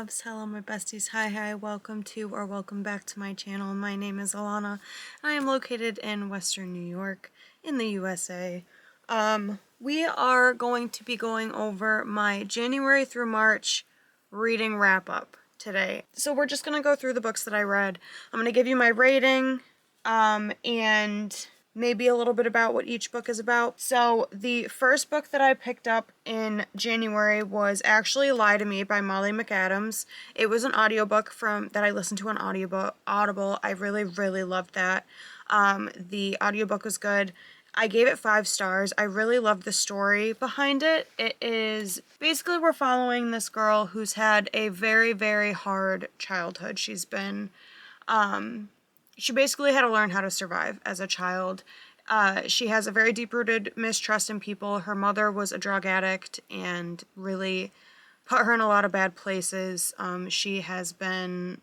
loves, hello my besties, hi, welcome to or welcome back to my channel. My name is Alanna. I am located in Western New York in the USA. We are going to be going over my January through March reading wrap up today. So we're just going to go through the books that I read. I'm going to give you my rating, and maybe a little bit about what each book is about. So the first book that I picked up in January was actually Lie to Me by Molly McAdams. It was an audiobook that I listened to on Audible. I really loved that. The audiobook was good. I gave it 5 stars. I really loved the story behind it. It is basically, we're following this girl who's had a very hard childhood. She basically had to learn how to survive as a child. She has a very deep-rooted mistrust in people. Her mother was a drug addict and really put her in a lot of bad places. She has been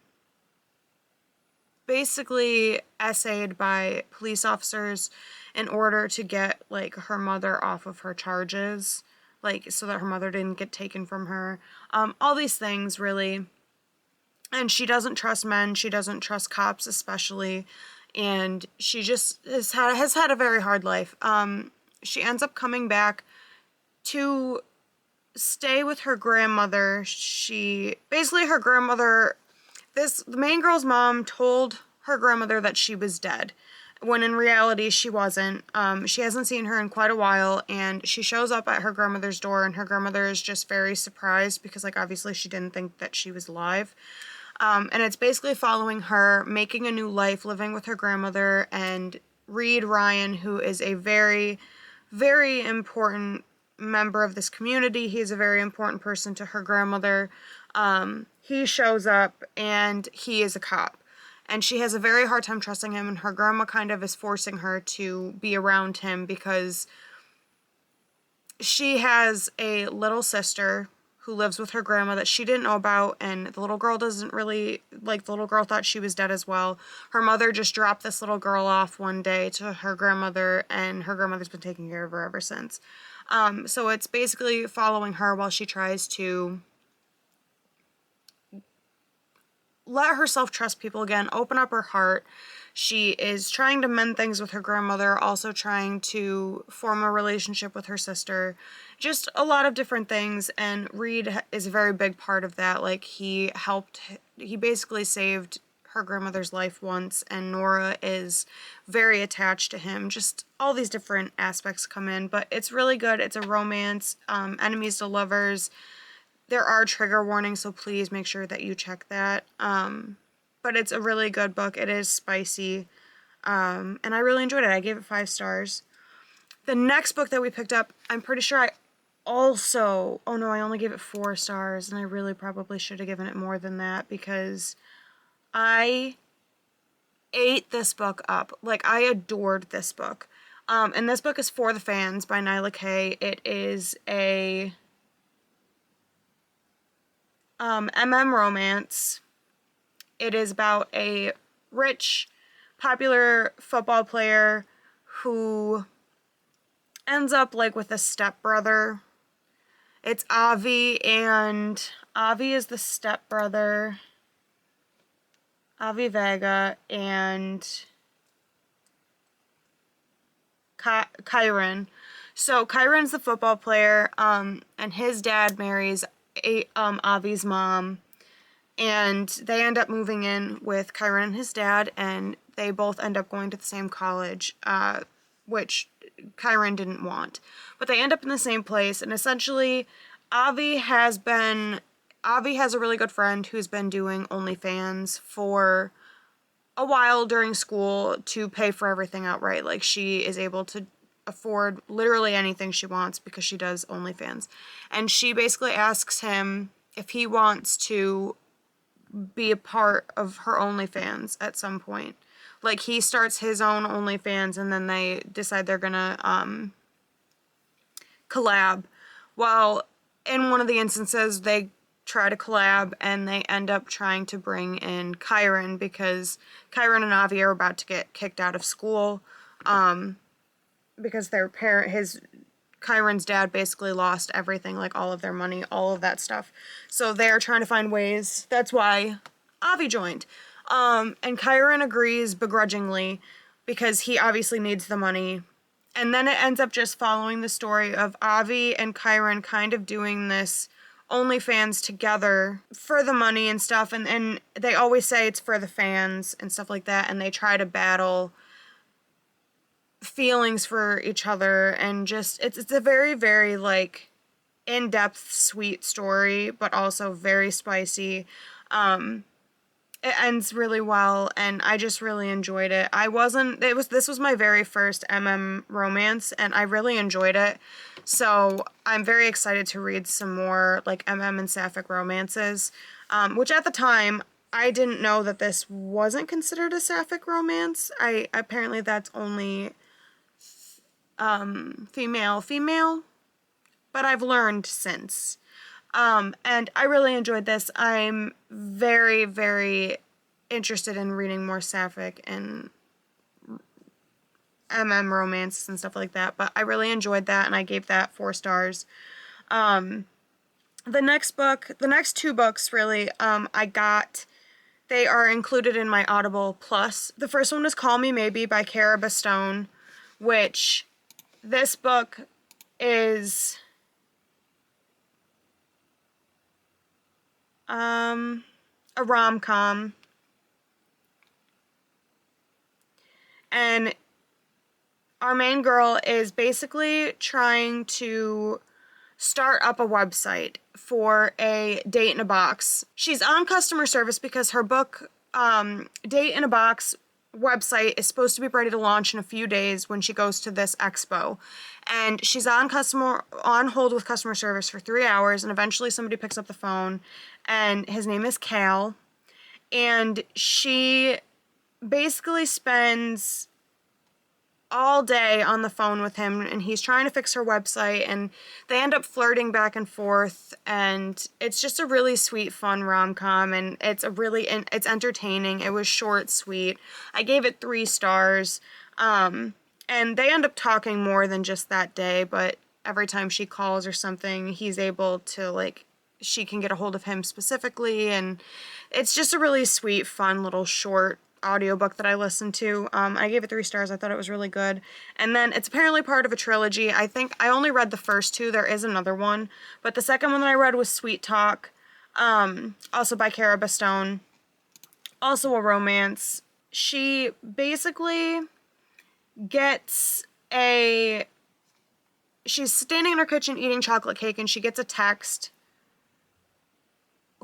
basically essayed by police officers in order to get, like, her mother off of her charges, like, so that her mother didn't get taken from her. All these things, really. And she doesn't trust men. She doesn't trust cops, especially. And she just has had a very hard life. She ends up coming back to stay with her grandmother. Her grandmother, the main girl's mom told her grandmother that she was dead, when in reality she wasn't. She hasn't seen her in quite a while, and she shows up at her grandmother's door, and her grandmother is just very surprised because, like, obviously she didn't think that she was alive. And it's basically following her making a new life, living with her grandmother, and Reed Ryan, who is a very important member of this community. He is a very important person to her grandmother. He shows up, and he is a cop. And she has a very hard time trusting him, and her grandma kind of is forcing her to be around him because she has a little sister who lives with her grandma that she didn't know about, and the little girl the little girl thought she was dead as well. Her mother just dropped this little girl off one day to her grandmother, and her grandmother's been taking care of her ever since. So it's basically following her while she tries to let herself trust people again, open up her heart. She is trying to mend things with her grandmother, also trying to form a relationship with her sister. Just a lot of different things, and Reed is a very big part of that. Like, he basically saved her grandmother's life once, and Nora is very attached to him. Just all these different aspects come in, but it's really good. It's a romance, enemies to lovers. There are trigger warnings, so please make sure that you check that. But it's a really good book. It is spicy, and I really enjoyed it. I gave it 5 stars. The next book that we picked up, I'm pretty sure I only gave it 4 stars, and I really probably should have given it more than that because I ate this book up. Like, I adored this book. And this book is For the Fans by Nyla K. It is a romance. It is about a rich, popular football player who ends up, like, with a stepbrother. It's Avi, and Avi is the stepbrother. Avi Vega and Kyron. So Kyron's the football player, and his dad marries Avi's mom, and they end up moving in with Kyron and his dad, and they both end up going to the same college, which Kyron didn't want. But they end up in the same place, and essentially Avi has a really good friend who's been doing OnlyFans for a while during school to pay for everything outright. Like, she is able to afford literally anything she wants because she does OnlyFans. And she basically asks him if he wants to be a part of her OnlyFans at some point. Like, he starts his own OnlyFans, and then they decide they're gonna collab. Well, in one of the instances, they try to collab, and they end up trying to bring in Kyron because Kyron and Avi are about to get kicked out of school because Chiron's dad basically lost everything, like all of their money, all of that stuff. So they're trying to find ways. That's why Avi joined. And Chiron agrees begrudgingly because he obviously needs the money. And then it ends up just following the story of Avi and Chiron kind of doing this OnlyFans together for the money and stuff. And they always say it's for the fans and stuff like that. And they try to battle feelings for each other, and just it's a very, very like in-depth, sweet story, but also very spicy. It ends really well, and I just really enjoyed it. This was my very first romance, and I really enjoyed it. So I'm very excited to read some more like and sapphic romances, which at the time I didn't know that this wasn't considered a sapphic romance. Apparently that's only female, but I've learned since. And I really enjoyed this. I'm very, very interested in reading more sapphic and romances and stuff like that, but I really enjoyed that, and I gave that 4 stars. The next 2 books, really, they are included in my Audible Plus. The first one is Call Me Maybe by Cara Bastone, which this book is a rom-com, and our main girl is basically trying to start up a website for a Date in a Box. She's on customer service because her book, Date in a Box website, is supposed to be ready to launch in a few days when she goes to this expo. And she's on hold with customer service for 3 hours, and eventually somebody picks up the phone, and his name is Cal. And she basically spends all day on the phone with him, and he's trying to fix her website, and they end up flirting back and forth, and it's just a really sweet, fun rom-com, and it's entertaining. It was short, sweet. I gave it 3 stars, and they end up talking more than just that day, but every time she calls or something, he's able to, like, she can get a hold of him specifically, and it's just a really sweet, fun little short audiobook that I listened to. I gave it 3 stars. I thought it was really good. And then it's apparently part of a trilogy. I think I only read the first 2. There is another one, but the second one that I read was Sweet Talk, also by Cara Bastone, also a romance. She basically she's standing in her kitchen eating chocolate cake, and she gets a text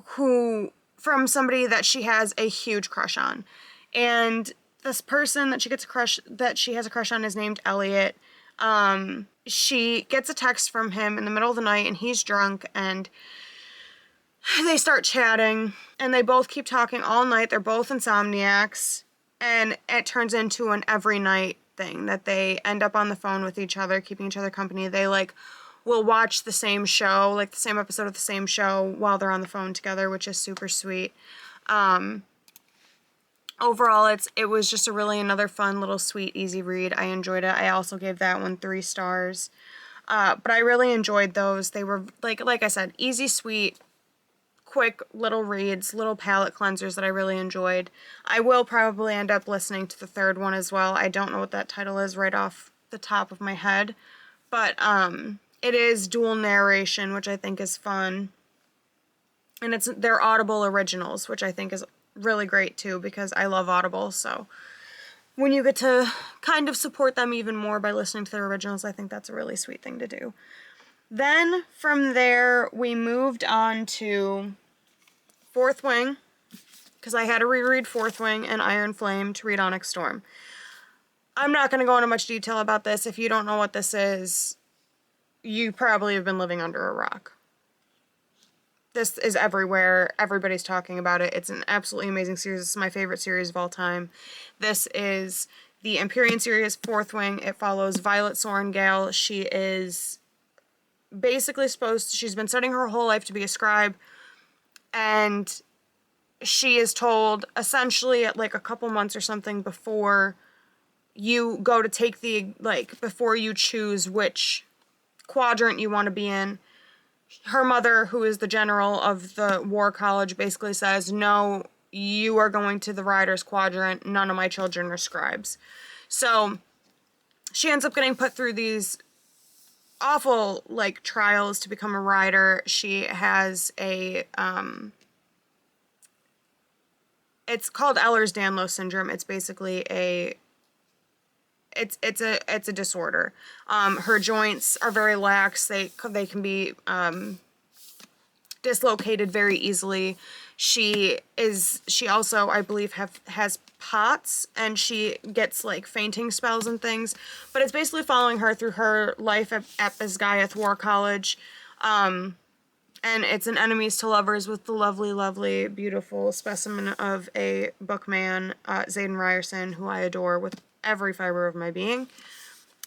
from somebody that she has a huge crush on. And this person that she has a crush on is named Elliot. She gets a text from him in the middle of the night, and he's drunk, and they start chatting, and they both keep talking all night. They're both insomniacs, and it turns into an every night thing that they end up on the phone with each other, keeping each other company. They will watch the same show, like the same episode of the same show, while they're on the phone together, which is super sweet. Overall, it was just another fun, little, sweet, easy read. I enjoyed it. I also gave that one 3 stars. But I really enjoyed those. They were, like I said, easy, sweet, quick little reads, little palate cleansers that I really enjoyed. I will probably end up listening to the 3rd one as well. I don't know what that title is right off the top of my head. But it is dual narration, which I think is fun. And they're Audible originals, which I think is really great too, because I love Audible. So when you get to kind of support them even more by listening to their originals, I think that's a really sweet thing to do. Then from there, we moved on to Fourth Wing, because I had to reread Fourth Wing and Iron Flame to read Onyx Storm. I'm not going to go into much detail about this. If you don't know what this is, you probably have been living under a rock. This is everywhere. Everybody's talking about it. It's an absolutely amazing series. This is my favorite series of all time. This is the Empyrean series, Fourth Wing. It follows Violet Sorrengail. She is basically she's been studying her whole life to be a scribe, and she is told essentially at like a couple months or something before you go to take before you choose which quadrant you want to be in. Her mother, who is the general of the war college, basically says, no, you are going to the Riders quadrant. None of my children are scribes. So she ends up getting put through these awful, like, trials to become a rider. She has a, it's called Ehlers-Danlos syndrome. It's basically it's a disorder. Her joints are very lax. They can be dislocated very easily. She also, I believe, has POTS, and she gets like fainting spells and things. But it's basically following her through her life at Bisgayeth War College. And it's an enemies to lovers with the lovely, lovely, beautiful specimen of a bookman, Zayden Ryerson, who I adore with every fiber of my being.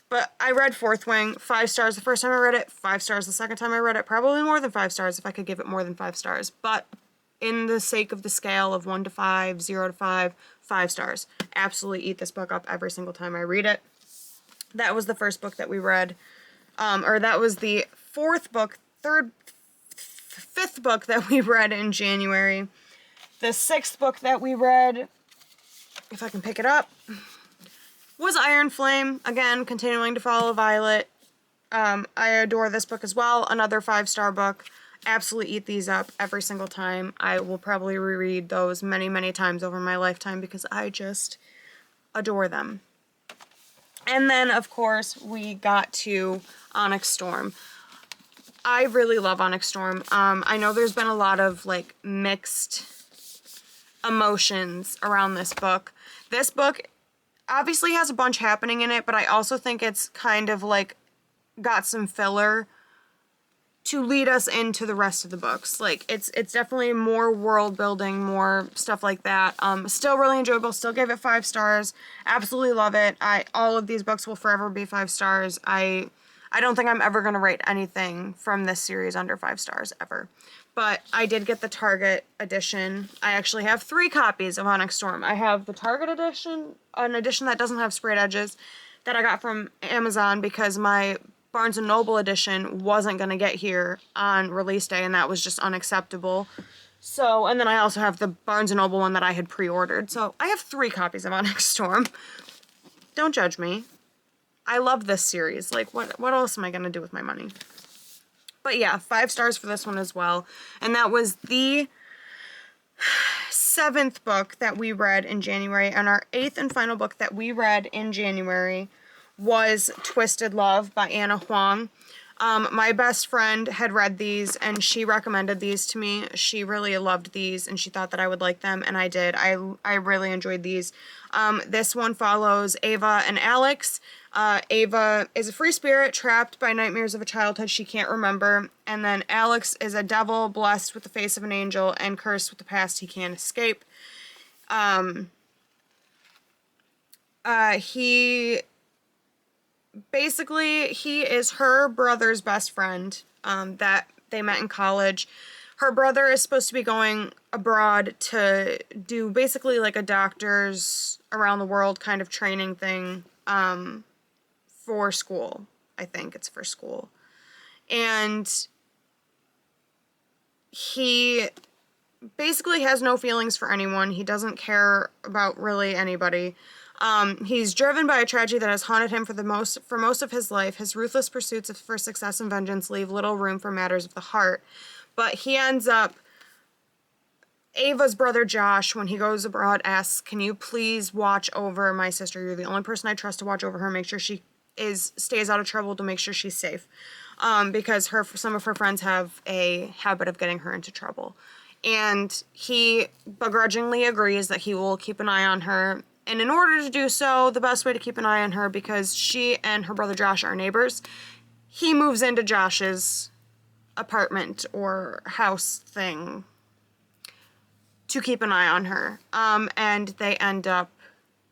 But I read Fourth Wing, 5 stars the first time I read it, 5 stars the second time I read it, probably more than 5 stars if I could give it more than 5 stars. But in the sake of the scale of 1 to 5, 0 to 5, 5 stars. Absolutely eat this book up every single time I read it. That was the first book that we read, or that was the fifth book that we read in January. The 6th book that we read, if I can pick it up, was Iron Flame. Again, continuing to follow Violet. I adore this book as well. Another 5-star book. Absolutely eat these up every single time. I will probably reread those many, many times over my lifetime because I just adore them. And then, of course, we got to Onyx Storm. I really love Onyx Storm. I know there's been a lot of, like, mixed emotions around this book. This book obviously has a bunch happening in it, but I also think it's kind of, like, got some filler to lead us into the rest of the books. Like, it's definitely more world building, more stuff like that. Still really enjoyable, still gave it 5 stars. Absolutely love it. All of these books will forever be 5 stars. I don't think I'm ever going to rate anything from this series under 5 stars, ever. But I did get the Target edition. I actually have 3 copies of Onyx Storm. I have the Target edition, an edition that doesn't have sprayed edges, that I got from Amazon because my Barnes & Noble edition wasn't going to get here on release day, and that was just unacceptable. So, and then I also have the Barnes & Noble one that I had pre-ordered. So I have 3 copies of Onyx Storm. Don't judge me. I love this series. Like, what else am I going to do with my money? But yeah, 5 stars for this one as well. And that was the 7th book that we read in January. And our 8th and final book that we read in January was Twisted Love by Anna Huang. My best friend had read these, and she recommended these to me. She really loved these, and she thought that I would like them, and I did. I really enjoyed these. This one follows Ava and Alex. Ava is a free spirit trapped by nightmares of a childhood she can't remember, and then Alex is a devil blessed with the face of an angel and cursed with the past he can't escape. He is her brother's best friend, that they met in college. Her brother is supposed to be going abroad to do basically like a doctor's around the world kind of training thing, for school. I think it's for school. And he basically has no feelings for anyone. He doesn't care about really anybody. He's driven by a tragedy that has haunted him for most of his life. His ruthless pursuits for success and vengeance leave little room for matters of the heart. But he ends up, Ava's brother Josh, when he goes abroad, asks, "Can you please watch over my sister? You're the only person I trust to watch over her, make sure she stays out of trouble, to make sure she's safe." Because some of her friends have a habit of getting her into trouble. And he begrudgingly agrees that he will keep an eye on her. And in order to do so, the best way to keep an eye on her, because she and her brother Josh are neighbors, he moves into Josh's apartment or house thing to keep an eye on her. And they end up,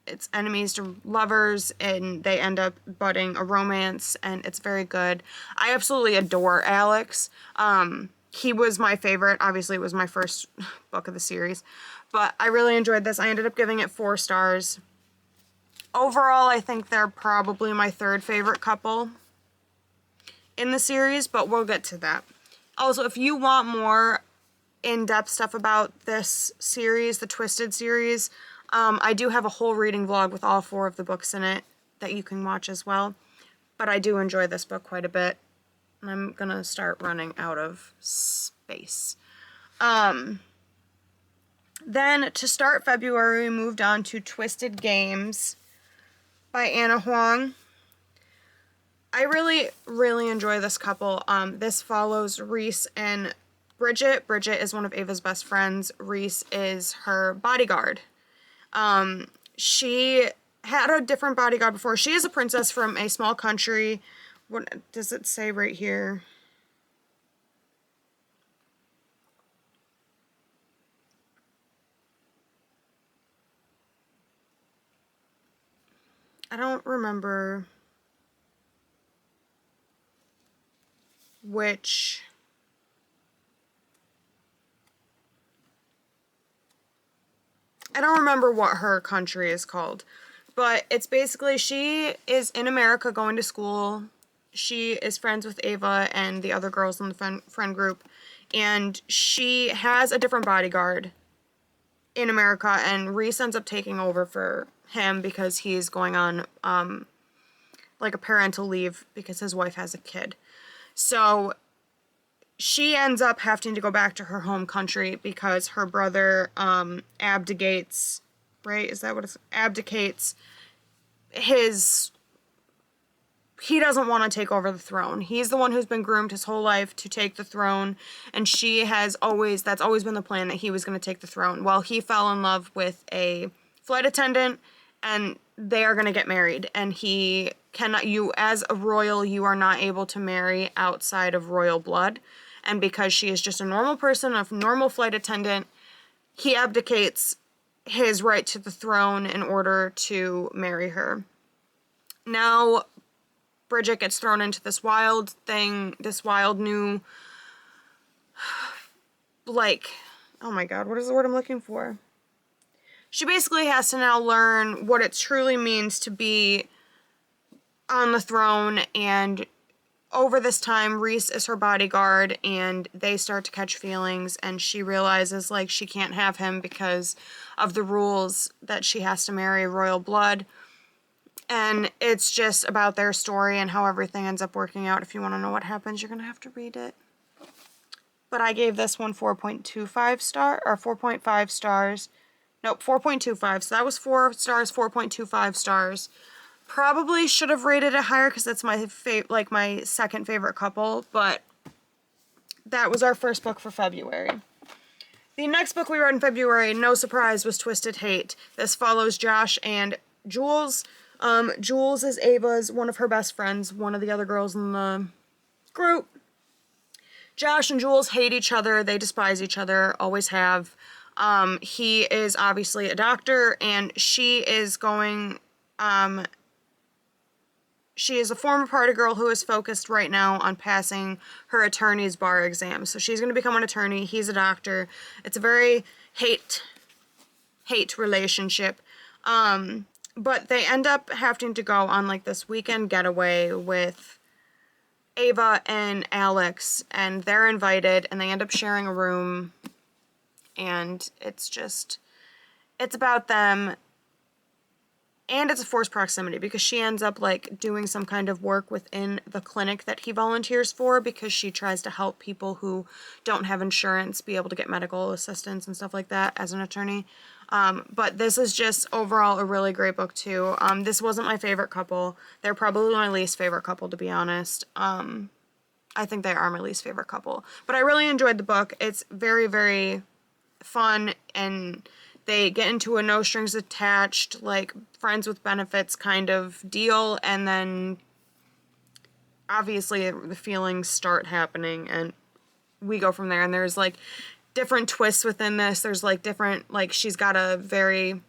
it's enemies to lovers, and they end up budding a romance, and it's very good. I absolutely adore Alex. He was my favorite. Obviously, it was my first book of the series. But I really enjoyed this. I ended up giving it 4 stars. Overall, I think they're probably my 3rd favorite couple in the series, but we'll get to that. Also, if you want more in-depth stuff about this series, the Twisted series, I do have a whole reading vlog with all 4 of the books in it that you can watch as well. But I do enjoy this book quite a bit. And I'm gonna start running out of space. Then, to start February, we moved on to Twisted Games by Anna Huang. I really, really enjoy this couple. This follows Reese and Bridget. Bridget is one of Ava's best friends. Reese is her bodyguard. She had a different bodyguard before. She is a princess from a small country. What does it say right here? I don't remember which... I don't remember what her country is called, but it's basically she is in America going to school. She is friends with Ava and the other girls in the friend group, and she has a different bodyguard in America, and Reese ends up taking over for him because he's going on like a parental leave because his wife has a kid. So she ends up having to go back to her home country because her brother abdicates, right? Is that what it's... Abdicates his... He doesn't want to take over the throne. He's the one who's been groomed his whole life to take the throne, and she has always... That's always been the plan, that he was going to take the throne. Well, he fell in love with a flight attendant, and they are going to get married, and he cannot... You, as a royal, you are not able to marry outside of royal blood. And because she is just a normal person, a normal flight attendant, he abdicates his right to the throne in order to marry her. Now, Bridget gets thrown into this wild thing, this wild new, like, oh my god, what is the word I'm looking for? She basically has to now learn what it truly means to be on the throne, and over this time, Reese is her bodyguard, and they start to catch feelings, and she realizes, like, she can't have him because of the rules that she has to marry royal blood. And it's just about their story and how everything ends up working out. If you want to know what happens, you're going to have to read it. But I gave this one 4.25 star, or 4.5 stars. Nope, 4.25. So that was 4 stars, 4.25 stars. Probably should have rated it higher because that's my my second favorite couple, but that was our first book for February. The next book we read in February, no surprise, was Twisted Hate. This follows Josh and Jules. Jules is Ava's, one of her best friends, one of the other girls in the group. Josh and Jules hate each other. They despise each other, always have. He is obviously a doctor, and she is going... She is a former party girl who is focused right now on passing her attorney's bar exam. So she's going to become an attorney. He's a doctor. It's a very hate relationship. But they end up having to go on like this weekend getaway with Ava and Alex, and they're invited, and they end up sharing a room, and it's about them. And it's a forced proximity because she ends up like doing some kind of work within the clinic that he volunteers for, because she tries to help people who don't have insurance be able to get medical assistance and stuff like that as an attorney. But this is just overall a really great book too. This wasn't my favorite couple. They're probably my least favorite couple, to be honest. I think they are my least favorite couple. But I really enjoyed the book. It's very, very fun, and they get into a no strings attached, like, friends with benefits kind of deal, and then obviously the feelings start happening, and we go from there. And there's, like, different twists within this. There's, like, different, like, she's got a very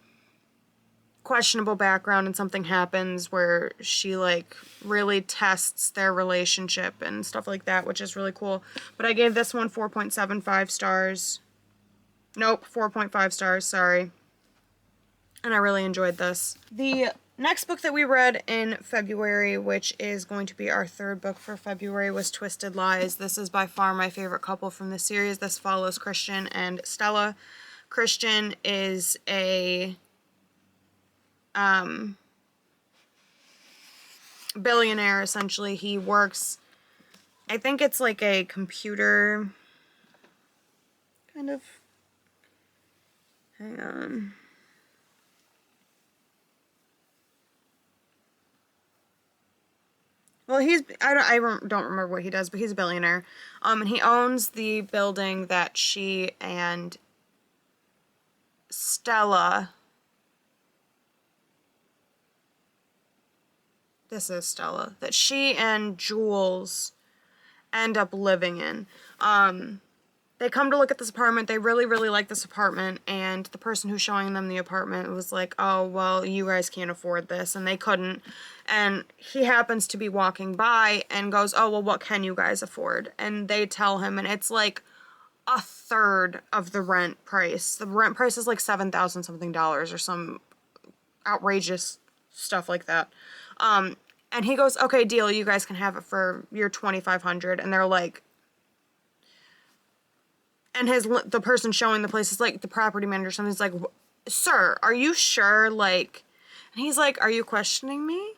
questionable background, and something happens where she, like, really tests their relationship and stuff like that, which is really cool. But I gave this one 4.75 stars. Nope, 4.5 stars, sorry. And I really enjoyed this. The Next book that we read in February, which is going to be our third book for February, was Twisted Lies. This is by far my favorite couple from the series. This follows Christian and Stella. Christian is a billionaire, essentially. He works, I think it's like a computer kind of, hang on. Well, I don't remember what he does, but he's a billionaire. And he owns the building that she and Stella, this is Stella, that she and Jules end up living in. They come to look at this apartment. They really, really like this apartment, and the person who's showing them the apartment was like, oh, well, you guys can't afford this, and they couldn't. And he happens to be walking by and goes, oh, well, what can you guys afford? And they tell him, and it's like a third of the rent price. The rent price is like $7,000 something or some outrageous stuff like that. And he goes, okay, deal, you guys can have it for your $2,500. And they're like, and the person showing the place is like the property manager or something. He's like, sir, are you sure? Like, and he's like, are you questioning me?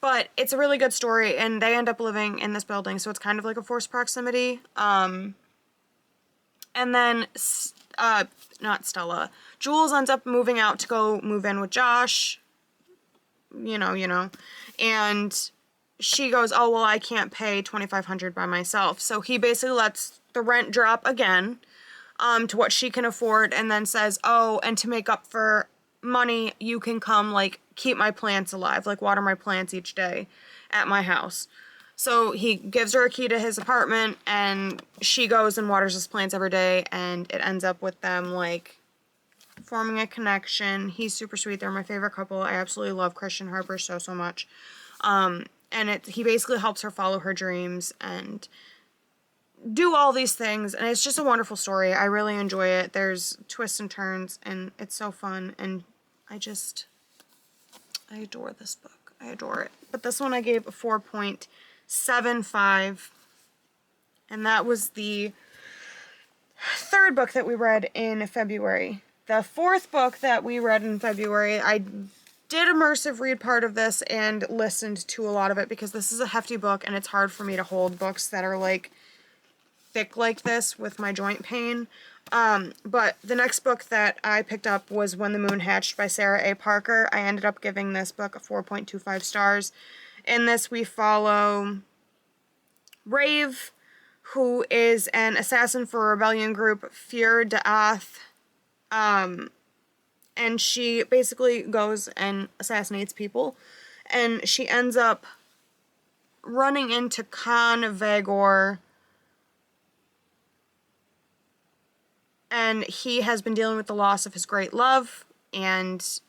But it's a really good story, and they end up living in this building, so it's kind of like a forced proximity. And then, not Stella, Jules ends up moving out to go move in with Josh. You know, and she goes, oh, well, I can't pay $2,500 by myself. So he basically lets the rent drop again, to what she can afford, and then says, oh, and to make up for money, you can come, like, keep my plants alive, like, water my plants each day at my house. So he gives her a key to his apartment, and she goes and waters his plants every day, and it ends up with them, like, forming a connection. He's super sweet. They're my favorite couple. I absolutely love Christian Harper so much. And he basically helps her follow her dreams and do all these things, and it's just a wonderful story. I really enjoy it. There's twists and turns, and it's so fun, and I adore this book. I adore it. But this one I gave a 4.75, and that was the third book that we read in February. The fourth book that we read in February, I did immersive read part of this and listened to a lot of it because this is a hefty book, and it's hard for me to hold books that are like thick like this with my joint pain. But the next book that I picked up was When the Moon Hatched by Sarah A. Parker. I ended up giving this book a 4.25 stars. In this, we follow Rave, who is an assassin for a rebellion group, Fear Da'ath. And she basically goes and assassinates people. And she ends up running into Khan Vagor, and he has been dealing with the loss of his great love, and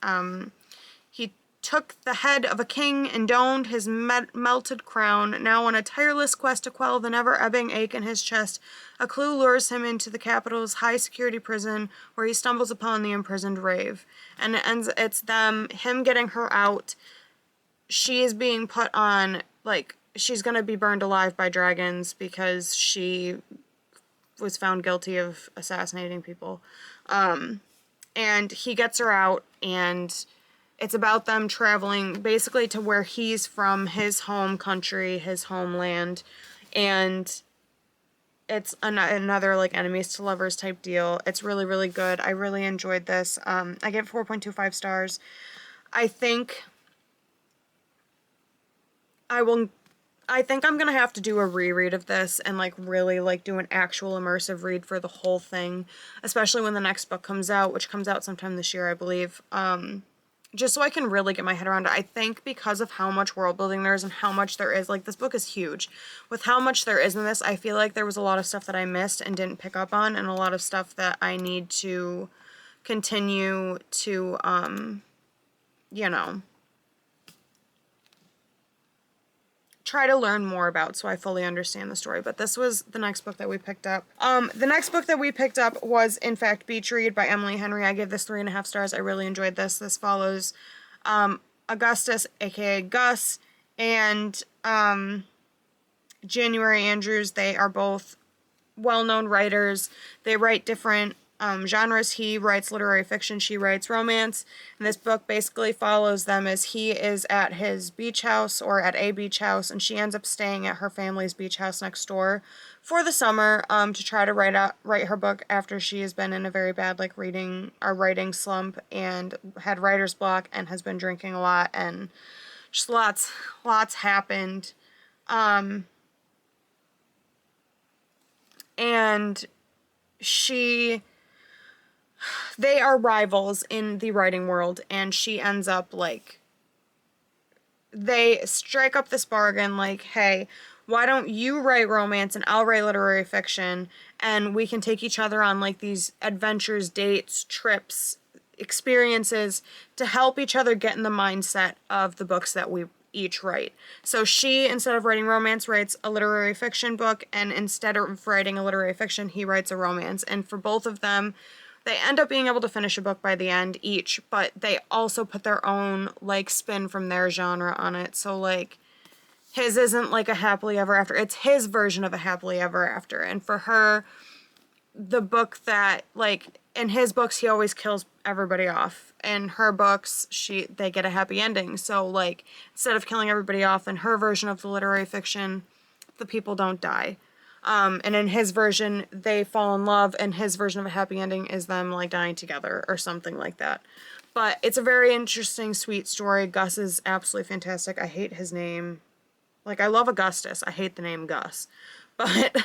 he took the head of a king and donned his melted crown. Now on a tireless quest to quell the never-ebbing ache in his chest, a clue lures him into the capital's high-security prison, where he stumbles upon the imprisoned Rave. And it's him getting her out. She is being put on, like, she's gonna be burned alive by dragons because she was found guilty of assassinating people. And he gets her out, and it's about them traveling basically to where he's from, his home country, his homeland, and it's another like enemies to lovers type deal. It's really, really good. I really enjoyed this. I give 4.25 stars. I think I'm gonna have to do a reread of this and like really like do an actual immersive read for the whole thing, especially when the next book comes out, which comes out sometime this year, I believe. Just so I can really get my head around it. I think because of how much world building there is and how much there is, like, this book is huge. With how much there is in this, I feel like there was a lot of stuff that I missed and didn't pick up on, and a lot of stuff that I need to continue to, you know, try to learn more about so I fully understand the story. But this was the next book that we picked up. The next book that we picked up was, in fact, Beach Read by Emily Henry. I gave this 3.5 stars. I really enjoyed this. This follows Augustus, aka Gus, and January Andrews, they are both well-known writers. They write different genres. He writes literary fiction, she writes romance, and this book basically follows them as he is at his beach house, or at a beach house, and she ends up staying at her family's beach house next door for the summer to try to write her book after she has been in a very bad writing slump and had writer's block and has been drinking a lot, and just lots happened. And they are rivals in the writing world, and she ends up like, they strike up this bargain like, hey, why don't you write romance and I'll write literary fiction, and we can take each other on like these adventures, dates, trips, experiences to help each other get in the mindset of the books that we each write. So she, instead of writing romance, writes a literary fiction book, and instead of writing a literary fiction, he writes a romance. And for both of them, they end up being able to finish a book by the end each, but they also put their own like spin from their genre on it. So like, his isn't like a happily ever after, it's his version of a happily ever after. And for her, the book that, like, in his books he always kills everybody off. In her books, they get a happy ending. So like, instead of killing everybody off in her version of the literary fiction, the people don't die. And in his version, they fall in love, and his version of a happy ending is them like dying together or something like that. But it's a very interesting, sweet story. Gus is absolutely fantastic. I hate his name. Like, I love Augustus. I hate the name Gus. But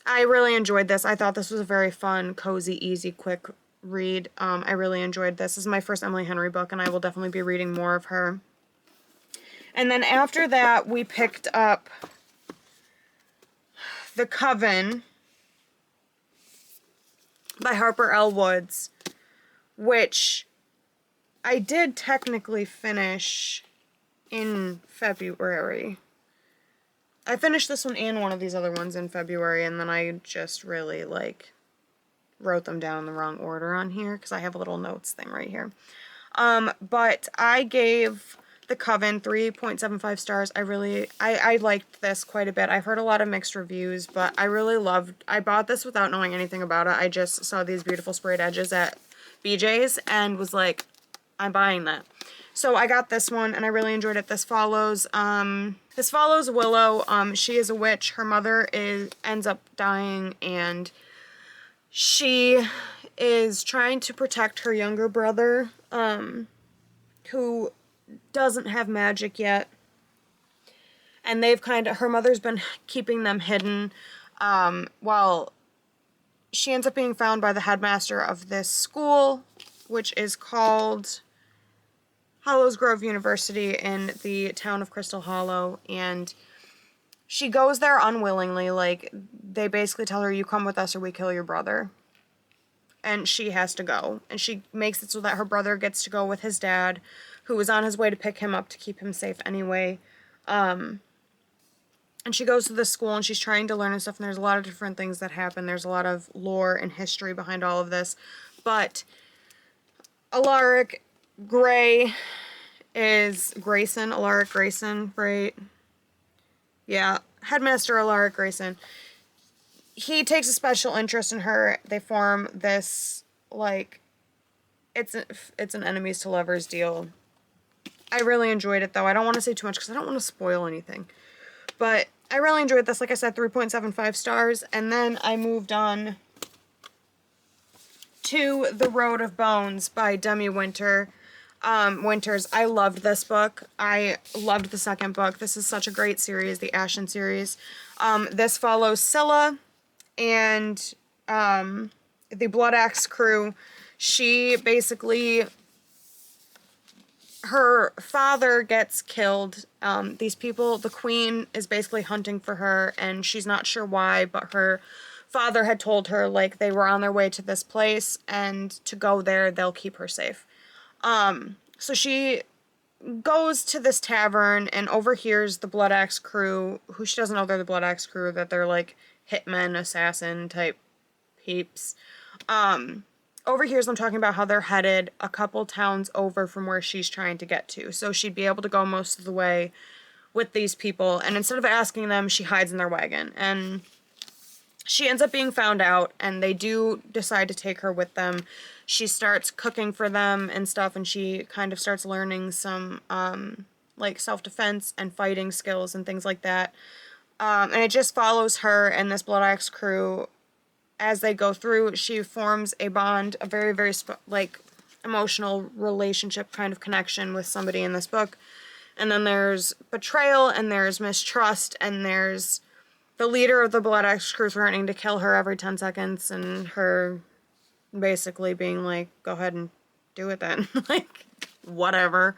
I really enjoyed this. I thought this was a very fun, cozy, easy, quick read. I really enjoyed this. This is my first Emily Henry book, and I will definitely be reading more of her. And then after that, we picked up The Coven by Harper L. Woods, which I did technically finish in February. I finished this one and one of these other ones in February, and then I just really, like, wrote them down in the wrong order on here, because I have a little notes thing right here. But I gave The Coven 3.75 stars. I liked this quite a bit. I've heard a lot of mixed reviews, but I bought this without knowing anything about it. I just saw these beautiful sprayed edges at BJ's and was like, I'm buying that. So I got this one, and I really enjoyed it. This follows Willow. She is a witch. Her mother ends up dying, and she is trying to protect her younger brother, who doesn't have magic yet. And her mother's been keeping them hidden, while she ends up being found by the headmaster of this school, which is called Hollows Grove University in the town of Crystal Hollow, and she goes there unwillingly. Like, they basically tell her, you come with us or we kill your brother. And she has to go. And she makes it so that her brother gets to go with his dad, who was on his way to pick him up to keep him safe anyway. And she goes to this school, and she's trying to learn and stuff, and there's a lot of different things that happen. There's a lot of lore and history behind all of this. But Alaric Grayson, right? Yeah, Headmaster Alaric Grayson. He takes a special interest in her. They form this, like, it's an enemies to lovers deal. I really enjoyed it, though. I don't want to say too much because I don't want to spoil anything. But I really enjoyed this. Like I said, 3.75 stars. And then I moved on to The Road of Bones by Demi Winters. I loved this book. I loved the second book. This is such a great series, the Ashen series. This follows Scylla and the Blood Axe crew. She basically, her father gets killed. These people, the queen is basically hunting for her, and she's not sure why, but her father had told her, like, they were on their way to this place, and to go there, they'll keep her safe. So she goes to this tavern and overhears the Blood Axe crew, who she doesn't know they're the Blood Axe crew, that they're like hitmen, assassin type peeps. overhears them talking about how they're headed a couple towns over from where she's trying to get to. So she'd be able to go most of the way with these people. And instead of asking them, she hides in their wagon. And she ends up being found out, and they do decide to take her with them. She starts cooking for them and stuff, and she kind of starts learning some, like, self-defense and fighting skills and things like that. And it just follows her and this Blood Axe crew as they go through. She forms a bond, a very, very, like, emotional relationship kind of connection with somebody in this book. And then there's betrayal, and there's mistrust, and there's the leader of the Blood Axe crew threatening to kill her every 10 seconds, and her basically being like, go ahead and do it then. Like, whatever.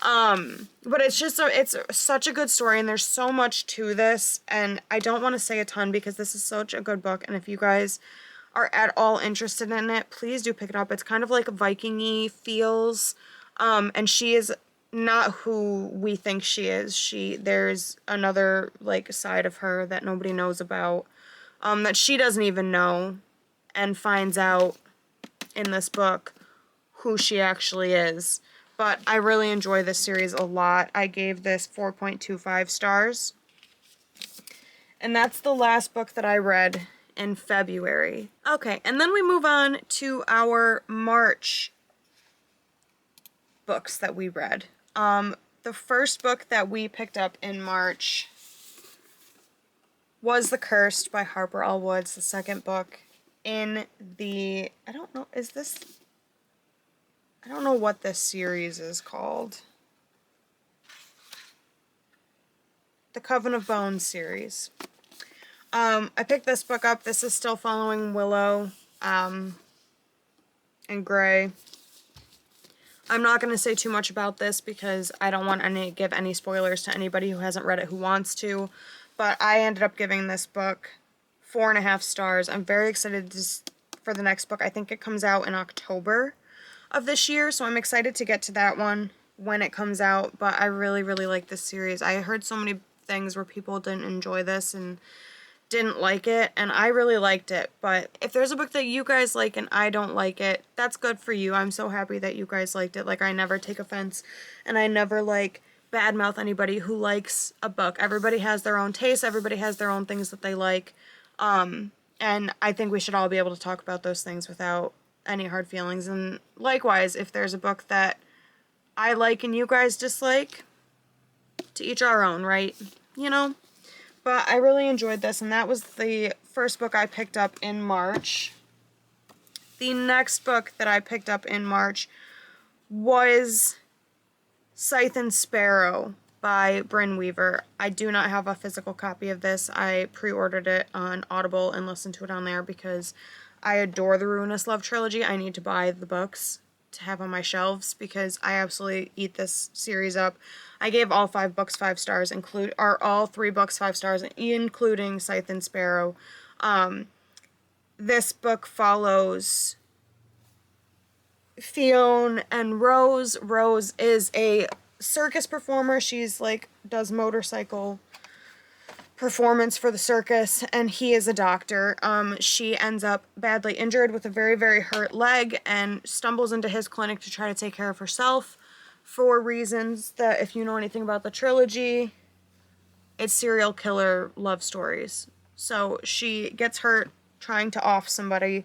But it's just, it's such a good story, and there's so much to this, and I don't want to say a ton because this is such a good book, and if you guys are at all interested in it, please do pick it up. It's kind of like Viking-y feels, and she is not who we think she is. There's another, like, side of her that nobody knows about, that she doesn't even know, and finds out in this book who she actually is. But I really enjoy this series a lot. I gave this 4.25 stars. And that's the last book that I read in February. Okay, and then we move on to our March books that we read. The first book that we picked up in March was The Cursed by Harper L. Woods, the second book in the, I don't know what this series is called. The Coven of Bones series. I picked this book up. This is still following Willow, and Gray. I'm not going to say too much about this because I don't want to give any spoilers to anybody who hasn't read it who wants to, but I ended up giving this book 4.5 stars. I'm very excited for the next book. I think it comes out in October of this year, so I'm excited to get to that one when it comes out, but I really, really like this series. I heard so many things where people didn't enjoy this and didn't like it, and I really liked it. But if there's a book that you guys like and I don't like it, that's good for you. I'm so happy that you guys liked it. Like, I never take offense, and I never, like, badmouth anybody who likes a book. Everybody has their own taste. Everybody has their own things that they like. And I think we should all be able to talk about those things without any hard feelings. And likewise, if there's a book that I like and you guys dislike, to each our own, right? You know? But I really enjoyed this, and that was the first book I picked up in March. The next book that I picked up in March was Scythe and Sparrow by Brynne Weaver. I do not have a physical copy of this. I pre-ordered it on Audible and listened to it on there because I adore the Ruinous Love trilogy. I need to buy the books to have on my shelves because I absolutely eat this series up. I gave all 5 books 5 stars, all 3 books 5 stars, including Scythe and Sparrow. This book follows Fionn and Rose. Rose is a circus performer. She's like, does motorcycle performance for the circus, and he is a doctor. She ends up badly injured with a very, very hurt leg and stumbles into his clinic to try to take care of herself for reasons that, if you know anything about the trilogy, it's serial killer love stories. So she gets hurt trying to off somebody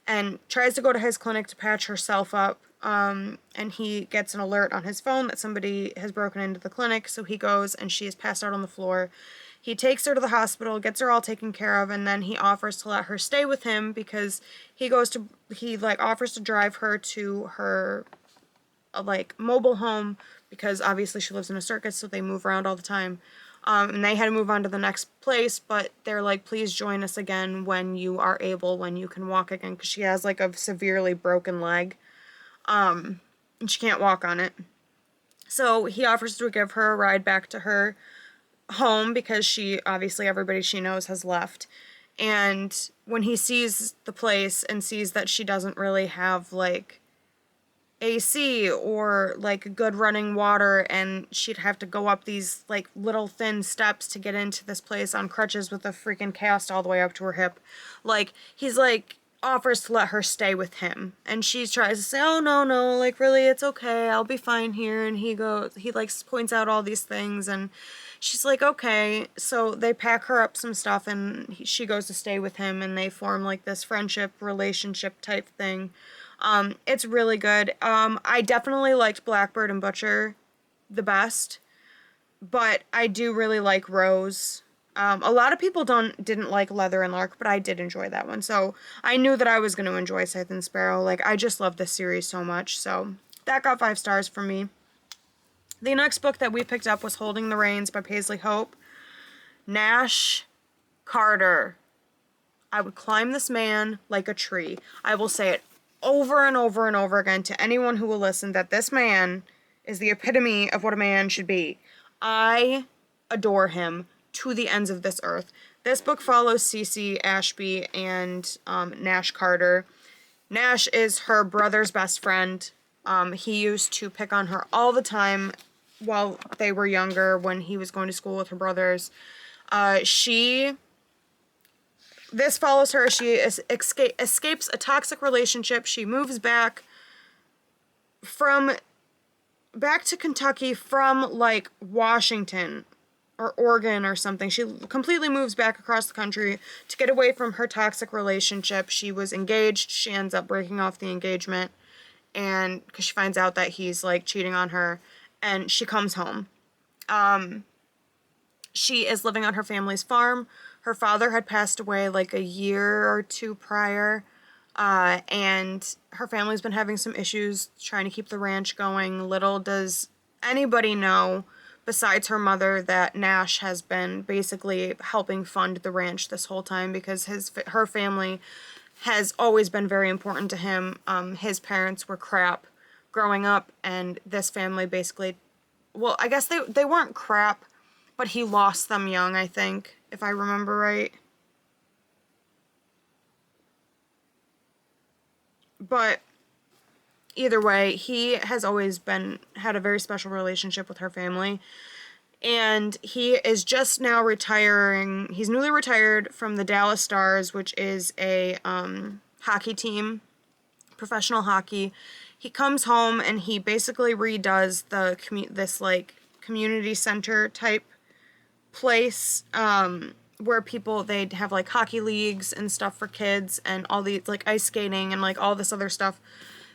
and tries to go to his clinic to patch herself up, and he gets an alert on his phone that somebody has broken into the clinic, so he goes, and she is passed out on the floor. He takes her to the hospital, gets her all taken care of, and then he offers to let her stay with him because he offers to drive her to her, like, mobile home, because obviously she lives in a circus, so they move around all the time. And they had to move on to the next place, but they're like, please join us again when you are able, when you can walk again, because she has, like, a severely broken leg, and she can't walk on it. So he offers to give her a ride back to her home because everybody she knows has left. And when he sees the place and sees that she doesn't really have, like, AC or, like, good running water, and she'd have to go up these, like, little thin steps to get into this place on crutches with a freaking cast all the way up to her hip. Like, he's like, offers to let her stay with him, and she tries to say, oh no no, like really it's okay, I'll be fine here, and he like points out all these things, and she's like okay. So they pack her up some stuff, and she goes to stay with him, and they form like this friendship relationship type thing. It's really good. I definitely liked Blackbird and Butcher the best, but I do really like Rose. A lot of people didn't like Leather and Lark, but I did enjoy that one. So I knew that I was going to enjoy Scythe and Sparrow. Like, I just love this series so much. So that got 5 stars from me. The next book that we picked up was Holding the Reins by Paisley Hope. Nash Carter. I would climb this man like a tree. I will say it over and over and over again to anyone who will listen that this man is the epitome of what a man should be. I adore him to the ends of this earth. This book follows Cece Ashby and Nash Carter. Nash is her brother's best friend. He used to pick on her all the time while they were younger when he was going to school with her brothers. This follows her. She escapes a toxic relationship. She moves back to Kentucky from like Washington or Oregon or something. She completely moves back across the country to get away from her toxic relationship. She was engaged. She ends up breaking off the engagement, and because she finds out that he's like cheating on her, and she comes home. She is living on her family's farm. Her father had passed away like a year or two prior, and her family's been having some issues trying to keep the ranch going. Little does anybody know, besides her mother, that Nash has been basically helping fund the ranch this whole time because her family has always been very important to him. His parents were crap growing up, and this family basically, well, I guess they weren't crap, but he lost them young, I think, if I remember right. But either way, he has always had a very special relationship with her family. And he is just now retiring. He's newly retired from the Dallas Stars, which is a hockey team, professional hockey. He comes home and he basically redoes this like community center type place where they'd have like hockey leagues and stuff for kids and all these like ice skating and like all this other stuff,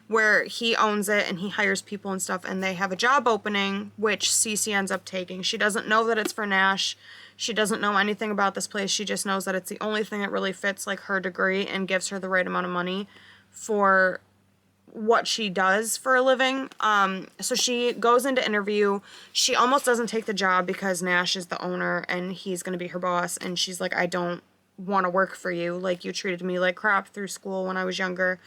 where he owns it and he hires people and stuff, and they have a job opening which Cece ends up taking. She doesn't know that it's for Nash. She doesn't know anything about this place. She just knows that it's the only thing that really fits like her degree and gives her the right amount of money for what she does for a living. So she goes into interview. She almost doesn't take the job because Nash is the owner and he's going to be her boss, and she's like, I don't want to work for you. Like, you treated me like crap through school when I was younger.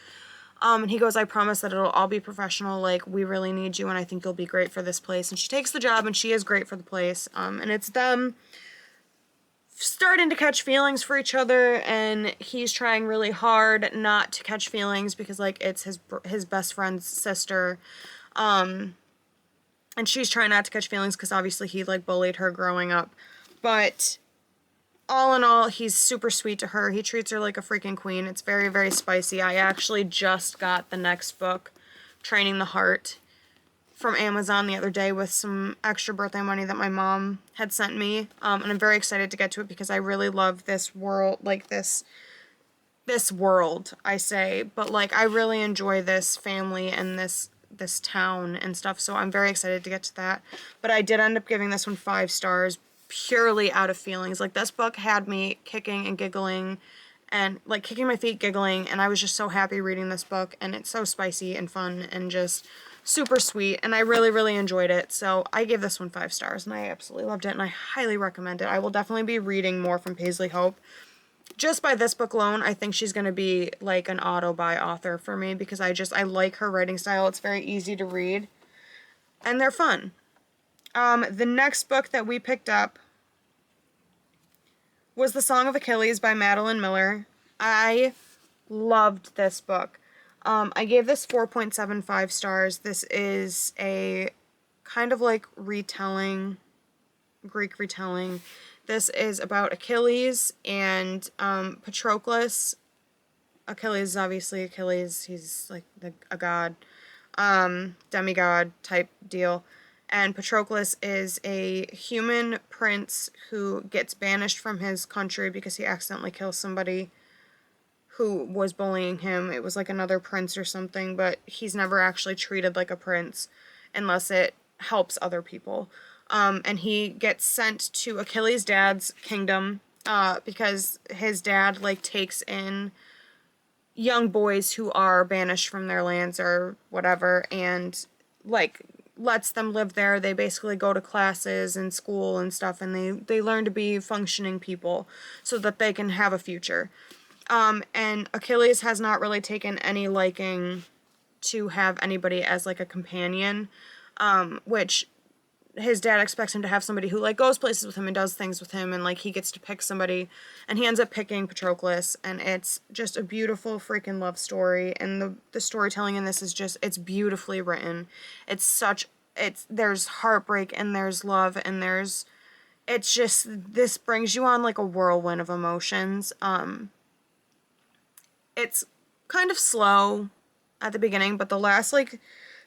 And he goes, I promise that it'll all be professional. Like, we really need you, and I think you'll be great for this place. And she takes the job, and she is great for the place. And it's them starting to catch feelings for each other, and he's trying really hard not to catch feelings because, like, it's his best friend's sister. And she's trying not to catch feelings because obviously he, like, bullied her growing up. But all in all, he's super sweet to her. He treats her like a freaking queen. It's very, very spicy. I actually just got the next book, Training the Heart, from Amazon the other day with some extra birthday money that my mom had sent me. And I'm very excited to get to it because I really love this world, like this world, I say. But, like, I really enjoy this family and this town and stuff, so I'm very excited to get to that. But I did end up giving this one 5 stars purely out of feelings. Like, this book had me kicking and giggling and like kicking my feet giggling, and I was just so happy reading this book, and it's so spicy and fun and just super sweet, and I really, really enjoyed it. So I gave this one 5 stars, and I absolutely loved it, and I highly recommend it. I will definitely be reading more from Paisley Hope. Just by this book alone, I think she's going to be like an auto-buy author for me because I like her writing style. It's very easy to read, and they're fun. The next book that we picked up was The Song of Achilles by Madeline Miller. I loved this book. I gave this 4.75 stars. This is a kind of like retelling, Greek retelling. This is about Achilles and Patroclus. Achilles is obviously Achilles. He's like a god, demigod type deal. And Patroclus is a human prince who gets banished from his country because he accidentally kills somebody who was bullying him. It was like another prince or something, but he's never actually treated like a prince unless it helps other people. And he gets sent to Achilles' dad's kingdom because his dad like takes in young boys who are banished from their lands or whatever and like lets them live there. They basically go to classes and school and stuff, and they learn to be functioning people so that they can have a future. And Achilles has not really taken any liking to have anybody as like a companion, which his dad expects him to have somebody who like goes places with him and does things with him, and like he gets to pick somebody, and he ends up picking Patroclus, and it's just a beautiful freaking love story. And the storytelling in this is just, it's beautifully written. There's heartbreak and there's love and it's just, this brings you on like a whirlwind of emotions. It's kind of slow at the beginning, but the last like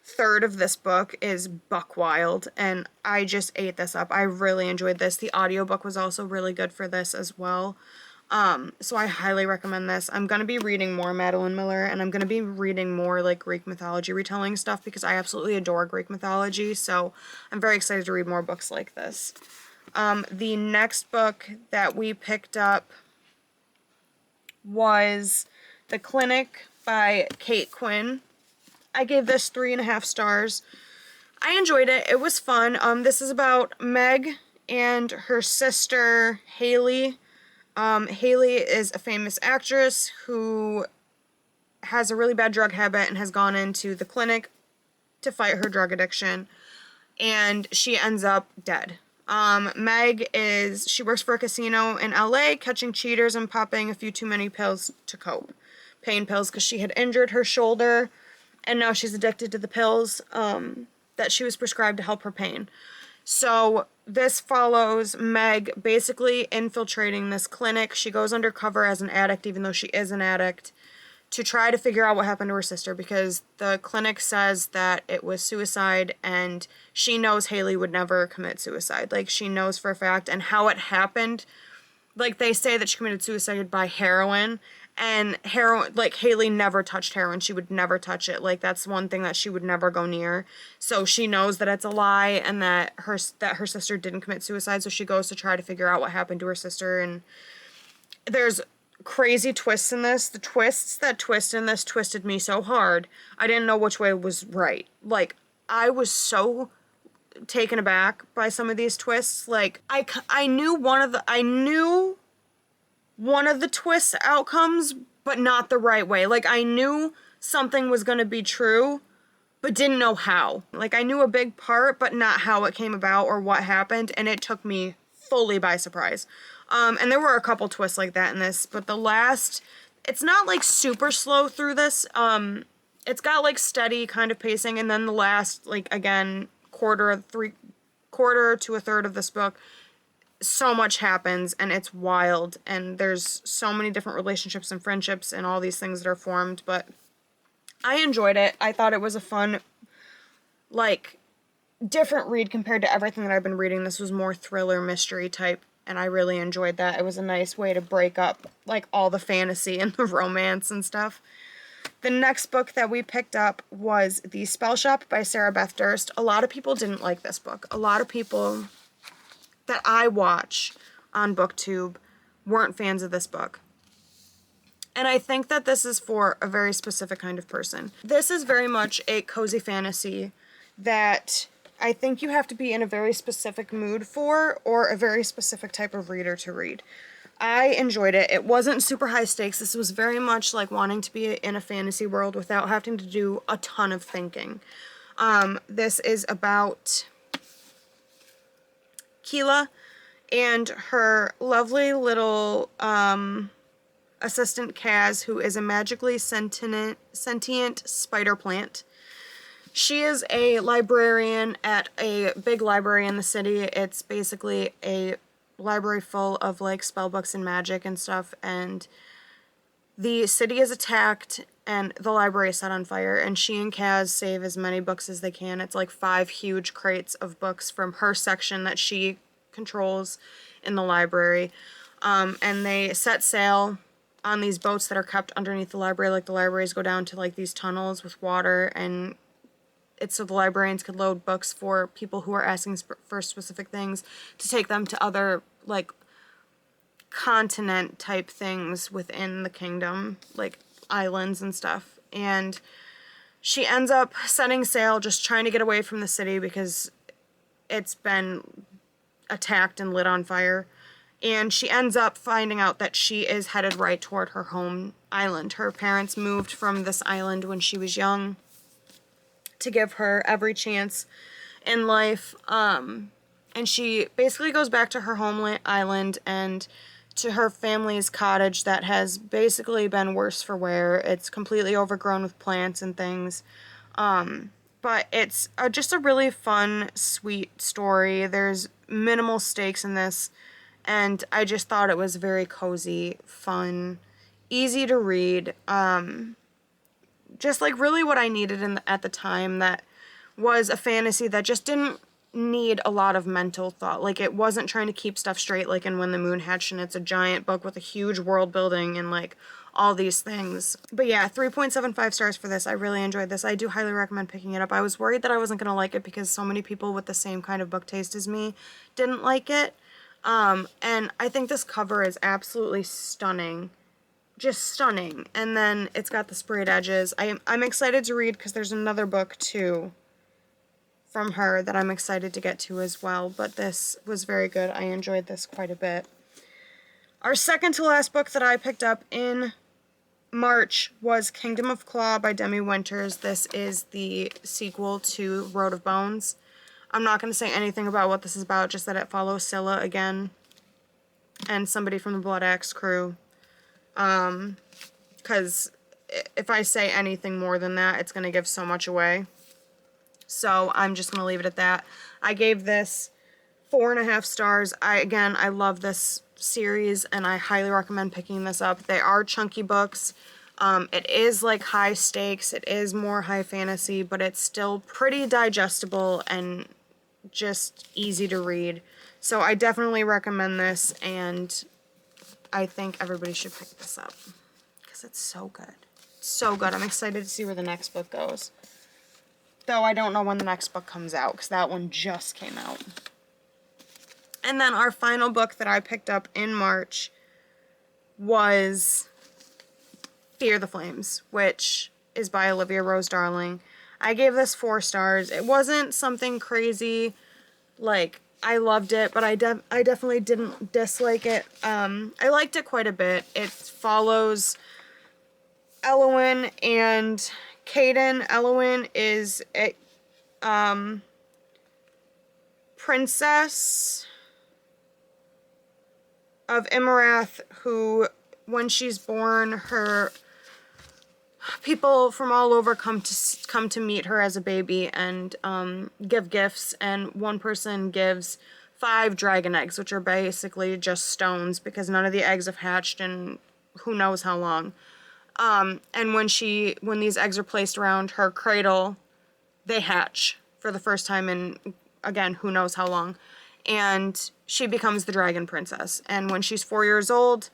third of this book is buck wild, and I just ate this up. I really enjoyed this. The audiobook was also really good for this as well. So I highly recommend this. I'm going to be reading more Madeline Miller, and I'm going to be reading more like Greek mythology retelling stuff because I absolutely adore Greek mythology, so I'm very excited to read more books like this. The next book that we picked up was The Clinic by Kate Quinn. I gave this 3.5 stars. I enjoyed it. It was fun. This is about Meg and her sister, Haley. Haley is a famous actress who has a really bad drug habit and has gone into the clinic to fight her drug addiction, and she ends up dead. She works for a casino in LA, catching cheaters and popping a few too many pills to cope. Pain pills, because she had injured her shoulder, and now she's addicted to the pills that she was prescribed to help her pain. So this follows Meg basically infiltrating this clinic. She goes undercover as an addict, even though she is an addict, to try to figure out what happened to her sister, because the clinic says that it was suicide, and she knows Haley would never commit suicide. Like, she knows for a fact, and how it happened, like, they say that she committed suicide by heroin, and heroin, like, Haley never touched heroin. She would never touch it. Like, that's one thing that she would never go near. So she knows that it's a lie, and that her sister didn't commit suicide, so she goes to try to figure out what happened to her sister. And there's crazy twists in this. The twists that twist in this twisted me so hard, I didn't know which way was right. Like, I was so taken aback by some of these twists. Like, I knew one of the twist outcomes, but not the right way. Like, I knew something was going to be true, but didn't know how. Like, I knew a big part, but not how it came about or what happened, and it took me fully by surprise. And there were a couple twists like that in this, but the last, it's not like super slow through this. It's got like steady kind of pacing, and then the last, like, again, quarter to a third of this book, so much happens, and it's wild, and there's so many different relationships and friendships and all these things that are formed. But I enjoyed it. I thought it was a fun, like, different read compared to everything that I've been reading. This was more thriller mystery type, and I really enjoyed that. It was a nice way to break up like all the fantasy and the romance and stuff. The next book that we picked up was The Spell Shop by Sarah Beth Durst. A lot of people didn't like this book. A lot of people that I watch on BookTube weren't fans of this book. And I think that this is for a very specific kind of person. This is very much a cozy fantasy that I think you have to be in a very specific mood for, or a very specific type of reader to read. I enjoyed it. It wasn't super high stakes. This was very much like wanting to be in a fantasy world without having to do a ton of thinking. This is about Keela and her lovely little assistant Kaz, who is a magically sentient spider plant. She is a librarian at a big library in the city. It's basically a library full of like spell books and magic and stuff, and the city is attacked and the library is set on fire, and she and Kaz save as many books as they can. It's like 5 huge crates of books from her section that she controls in the library. And they set sail on these boats that are kept underneath the library. Like, the libraries go down to like these tunnels with water, and it's so the librarians could load books for people who are asking for specific things to take them to other like continent type things within the kingdom, like islands and stuff. And she ends up setting sail, just trying to get away from the city because it's been attacked and lit on fire. And she ends up finding out that she is headed right toward her home island. Her parents moved from this island when she was young to give her every chance in life. And she basically goes back to her home island and to her family's cottage that has basically been worse for wear. It's completely overgrown with plants and things. But it's just a really fun, sweet story. There's minimal stakes in this, and I just thought it was very cozy, fun, easy to read. Just like really what I needed at the time, that was a fantasy that just didn't need a lot of mental thought. Like, it wasn't trying to keep stuff straight like in When the Moon Hatched, and it's a giant book with a huge world building and like all these things. But yeah, 3.75 stars for this. I really enjoyed this. I do highly recommend picking it up. I was worried that I wasn't gonna like it because so many people with the same kind of book taste as me didn't like it. And I think this cover is absolutely stunning. Just stunning. And then it's got the sprayed edges. I'm excited to read because there's another book too from her that I'm excited to get to as well. But this was very good. I enjoyed this quite a bit. Our second to last book that I picked up in March was Kingdom of Claw by Demi Winters. This is the sequel to Road of Bones. I'm not going to say anything about what this is about, just that it follows Scylla again and somebody from the Blood Axe crew. Because if I say anything more than that, it's going to give so much away. So I'm just going to leave it at that. I gave this 4.5 stars. I love this series, and I highly recommend picking this up. They are chunky books. It is like high stakes. It is more high fantasy, but it's still pretty digestible and just easy to read. So I definitely recommend this, and I think everybody should pick this up because it's so good. So good. I'm excited to see where the next book goes. Though I don't know when the next book comes out because that one just came out. And then our final book that I picked up in March was Fear the Flames, which is by Olivia Rose Darling. I gave this 4 stars. It wasn't something crazy, like, I loved it, but I definitely didn't dislike it. I liked it quite a bit. It follows Elwyn and Caden. Elwyn is a princess of Imarath who, when she's born, her people from all over come to meet her as a baby and give gifts, and one person gives 5 dragon eggs, which are basically just stones because none of the eggs have hatched in who knows how long. And when these eggs are placed around her cradle, they hatch for the first time in, again, who knows how long. And she becomes the dragon princess. And when she's 4 years old,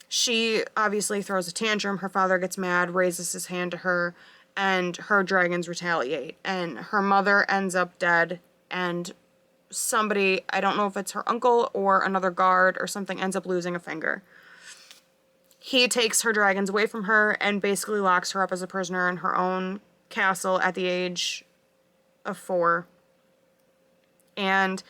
she obviously throws a tantrum. Her father gets mad, raises his hand to her, and her dragons retaliate. And her mother ends up dead, and somebody, I don't know if it's her uncle or another guard or something, ends up losing a finger. He takes her dragons away from her and basically locks her up as a prisoner in her own castle at the age of 4. And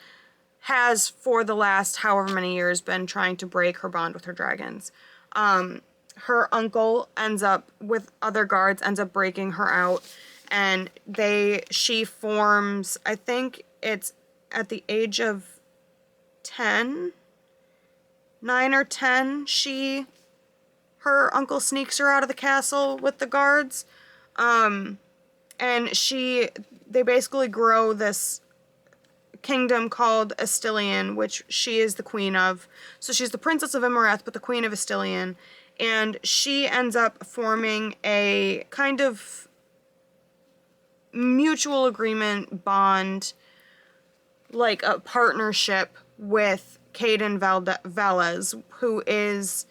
has, for the last however many years, been trying to break her bond with her dragons. Her uncle ends up, with other guards, ends up breaking her out, and she forms, I think it's at the age of 10, 9 or 10, her uncle sneaks her out of the castle with the guards, and they basically grow this kingdom called Astilion, which she is the queen of. So she's the princess of Imarath, but the queen of Astilion. and she ends up forming a kind of mutual agreement bond, like a partnership with Caden Velez, who is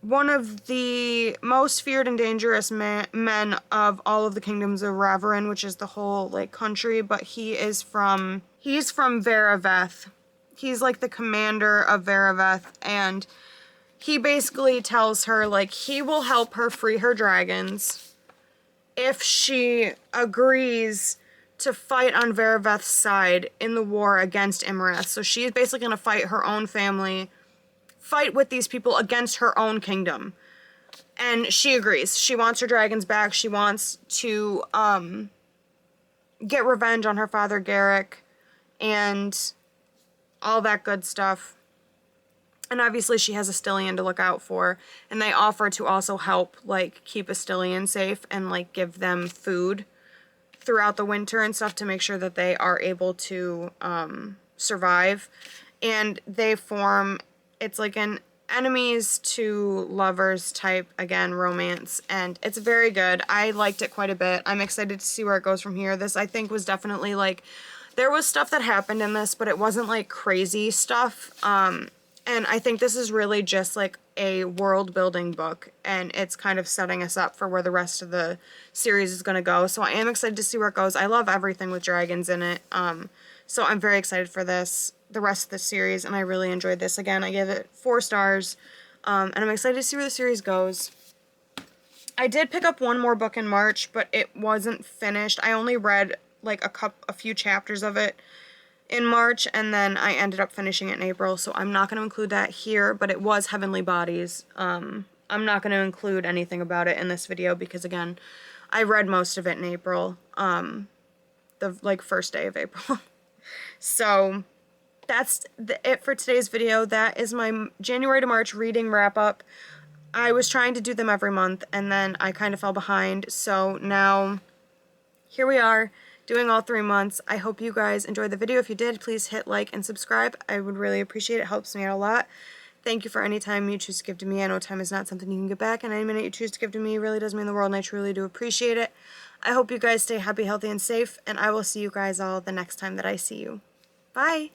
one of the most feared and dangerous men of all of the kingdoms of Raverin, which is the whole like country, but he's from Varaveth. He's like the commander of Varaveth, and he basically tells her like he will help her free her dragons if she agrees to fight on Varaveth's side in the war against Imareth. So she's basically going to fight her own family, fight with these people against her own kingdom. And she agrees. She wants her dragons back. She wants to get revenge on her father Garrick and all that good stuff. And obviously she has Astilion to look out for, and they offer to also help like keep Astilion safe and like give them food throughout the winter and stuff to make sure that they are able to survive. And they form, it's like an enemies to lovers type, again, romance, and it's very good. I liked it quite a bit. I'm excited to see where it goes from here. This, I think, was definitely like, there was stuff that happened in this, but it wasn't like crazy stuff. And I think this is really just like a world building book, and it's kind of setting us up for where the rest of the series is going to go. So I am excited to see where it goes. I love everything with dragons in it. So I'm very excited for the rest of the series, and I really enjoyed this. Again, I gave it 4 stars, and I'm excited to see where the series goes. I did pick up one more book in March, but it wasn't finished. I only read like a few chapters of it in March, and then I ended up finishing it in April, so I'm not going to include that here, but it was Heavenly Bodies. I'm not going to include anything about it in this video because, again, I read most of it in April, the like first day of April. So that's it for today's video. That is my January to March reading wrap-up. I was trying to do them every month, and then I kind of fell behind, so now here we are, doing all 3 months. I hope you guys enjoyed the video. If you did, please hit like and subscribe. I would really appreciate it. It helps me out a lot. Thank you for any time you choose to give to me. I know time is not something you can get back, and any minute you choose to give to me really does mean the world, and I truly do appreciate it. I hope you guys stay happy, healthy, and safe, and I will see you guys all the next time that I see you. Bye!